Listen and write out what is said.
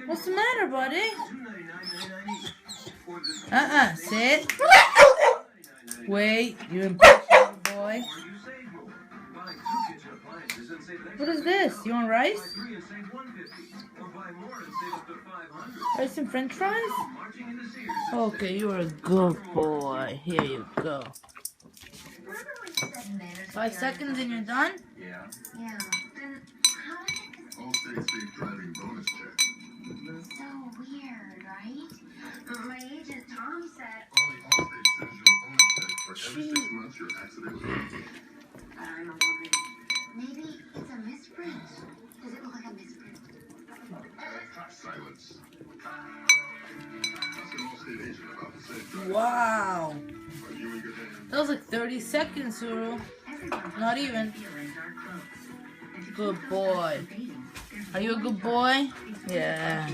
What's the matter, buddy? Sit. Wait, you impatient boy. What is this? You want rice? Rice and french fries? Okay, you're a good boy. Here you go. 5 seconds and you're done? Yeah. Then how did it... Allstate Safe Driving bonus check. So weird, right? My agent Tom said... Allstate sends you a bonus check for every 6 months your accident free. I'm a woman. Maybe it's a misprint. Does it look like a misprint? Silence. Ask an Allstate agent about the safe driving. Wow. Are you in good hands? That was like 30 seconds, Suru. Not even. Good boy. Are you a good boy? Yeah.